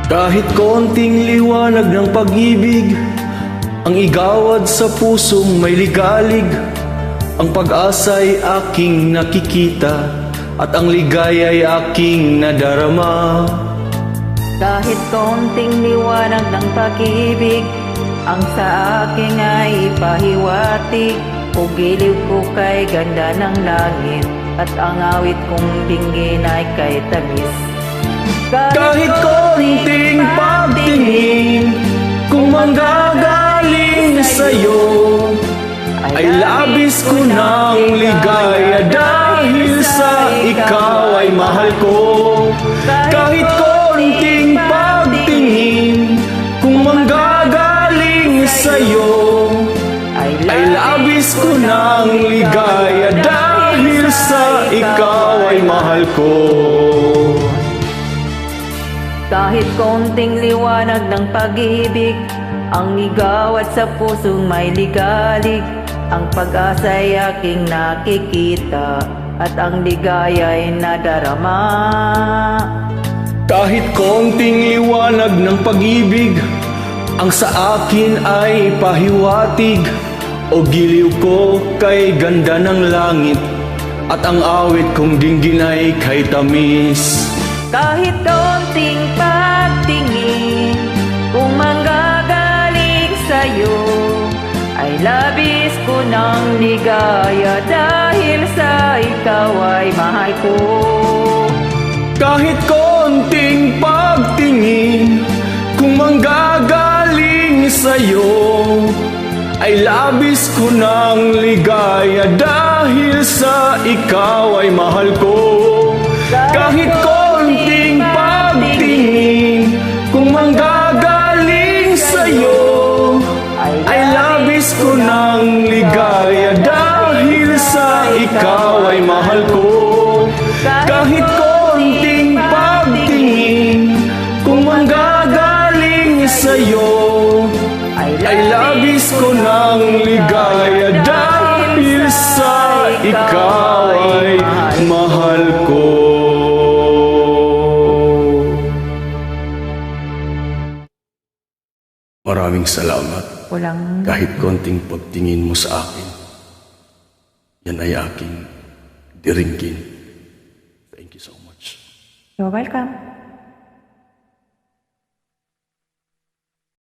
Kahit konting liwanag ng pag-ibig ang igawad sa pusong may ligalig, ang pag-asa'y aking nakikita at ang ligaya'y aking nadarama. Kahit konting liwanag ng pag-ibig ang sa akin ay pahiwatig, o giliw ko kay ganda ng langit at ang awit kong dinggin ay kay tamis. Kahit konting pagtingin kung manggagaling sa'yo ay labis ko ng ligaya dahil sa ikaw ay mahal ko. Kahit konting pagtingin kung manggagaling sa'yo ay labis ko ng ligaya dahil sa ikaw ay mahal ko. Kahit konting liwanag ng pag-ibig ang igawad sa pusong may ligalig, ang pag-asa'y aking nakikita at ang ligaya'y nadarama. Kahit konting liwanag ng pag-ibig ang sa akin ay pahiwatig, o giliw ko kay ganda ng langit at ang awit kong dinggin ay kay tamis. Kahit konting pagtingin kung manggagaling sa'yo ay labis ko ng ligaya dahil sa ikaw ay mahal ko. Kahit konting pagtingin kung manggagaling sa'yo ay labis ko ng ligaya dahil sa ikaw ay mahal ko. Kahit konting pagtingin kung manggagaling sa'yo ay labis ko ng ligaya dahil sa ikaw ay mahal ko. Kahit konting pagtingin kung manggagaling sa'yo ay labis ko ng ligaya dahil sa ikaw ay mahal ko. Maraming salamat. Kahit konting pagtingin mo sa akin, yan ay aking diringgin. Thank you so much. You're welcome.